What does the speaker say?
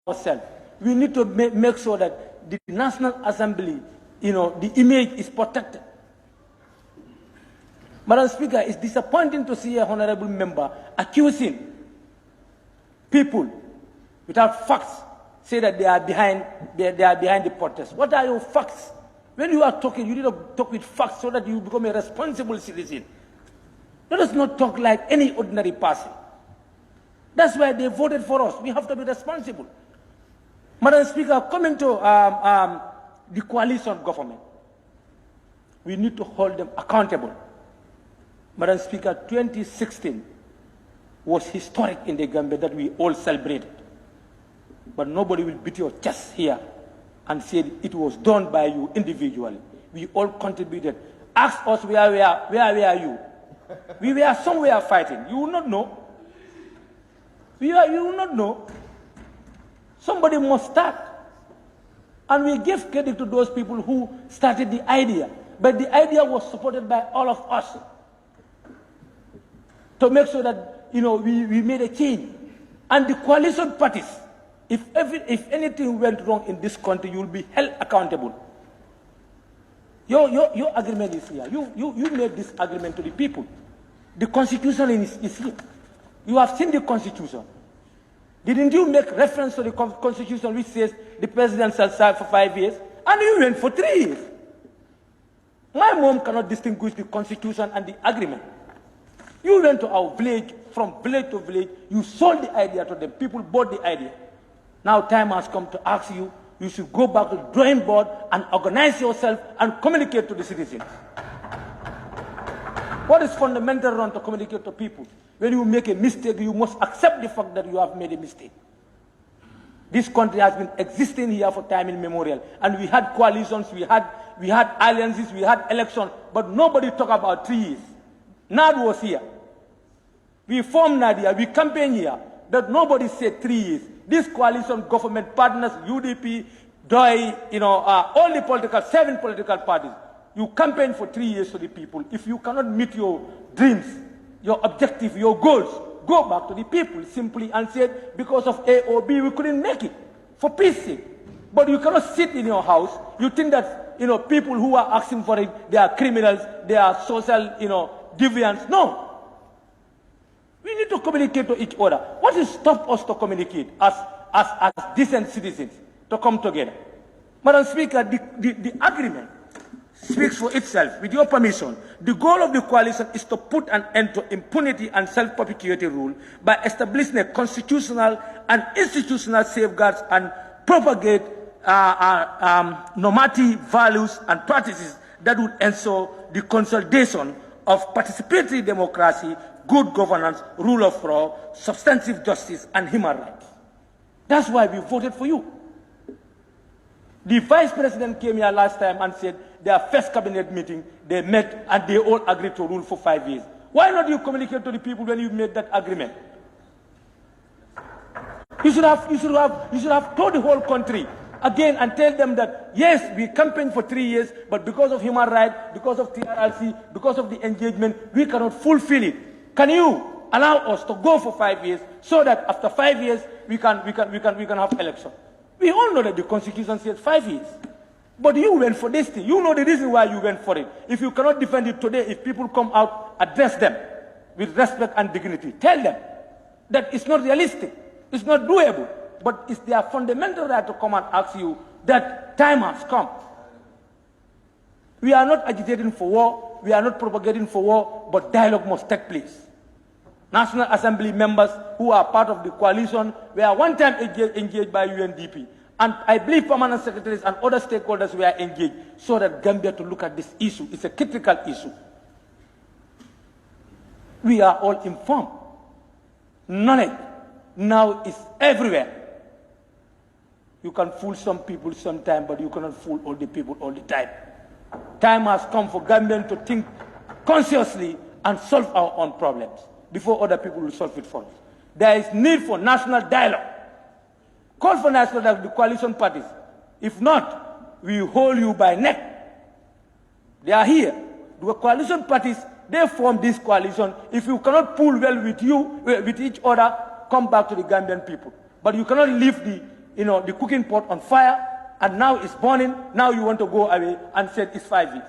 ourselves. We need to make sure that the National Assembly, the image is protected. Madam Speaker, it's disappointing to see a honorable member accusing people without facts, say that they are behind the protest. What are your facts? When you are talking, you need to talk with facts so that you become a responsible citizen. Let us not talk like any ordinary person. That's why they voted for us. We have to be responsible. Madam Speaker, coming to the coalition government, we need to hold them accountable. Madam Speaker, 2016 was historic in the Gambia that we all celebrated. But nobody will beat your chest here and say it was done by you individually. We all contributed. Ask us where were you? We were somewhere fighting. You will not know. You will not know. Somebody must start. And we give credit to those people who started the idea. But the idea was supported by all of us to make sure that we made a change. And the coalition parties, if anything went wrong in this country, you will be held accountable. Your agreement is here. You made this agreement to the people. The Constitution is here. You have seen the Constitution. Didn't you make reference to the Constitution which says the president shall serve for 5 years? And you went for 3 years. My mom cannot distinguish the Constitution and the agreement. You went to our village, from village to village, you sold the idea to them. People bought the idea. Now time has come to ask you, you should go back to the drawing board and organize yourself and communicate to the citizens. What is fundamental wrong to communicate to people? When you make a mistake, you must accept the fact that you have made a mistake. This country has been existing here for time immemorial, and we had coalitions, we had alliances, we had elections, but nobody talked about 3 years. NAD was here. We formed Nadia, we campaigned here, but nobody said 3 years. This coalition government partners, UDP, DOI, all the 7 political parties, you campaign for 3 years to the people. If you cannot meet your dreams, your objective, your goals, go back to the people simply and say, because of A or B, we couldn't make it, for peace sake. But you cannot sit in your house. You think that, people who are asking for it, they are criminals, they are social, deviants. No. We need to communicate to each other. What will stop us to communicate as decent citizens to come together? Madam Speaker, the agreement speaks for itself. With your permission, the goal of the coalition is to put an end to impunity and self-perpetuating rule by establishing a constitutional and institutional safeguards and propagate normative values and practices that would ensure the consolidation of participatory democracy, good governance, rule of law, substantive justice, and human rights. That's why we voted for you. The Vice President came here last time and said their first cabinet meeting, they met and they all agreed to rule for 5 years. Why not you communicate to the people when you made that agreement? You should have told the whole country again and tell them that, yes, we campaigned for 3 years, but because of human rights, because of TRRC, because of the engagement, we cannot fulfill it. Can you allow us to go for 5 years so that after 5 years we can have election? We all know that the Constitution says 5 years. But you went for this thing. You know the reason why you went for it. If you cannot defend it today, if people come out, address them with respect and dignity. Tell them that it's not realistic. It's not doable. But it's their fundamental right to come and ask you that time has come. We are not agitating for war. We are not propagating for war, but dialogue must take place. National Assembly members who are part of the coalition were one time engaged by UNDP. And I believe permanent secretaries and other stakeholders were engaged so that Gambia to look at this issue. It's a critical issue. We are all informed. Knowledge now is everywhere. You can fool some people sometime, but you cannot fool all the people all the time. Time has come for Gambians to think consciously and solve our own problems before other people will solve it for us. There is need for national dialogue. Call for national dialogue, the coalition parties. If not, we hold you by neck. They are here. The coalition parties, they form this coalition. If you cannot pull well with each other, come back to the Gambian people. But you cannot leave the cooking pot on fire, and now it's burning. Now you want to go away and say it's 5 years.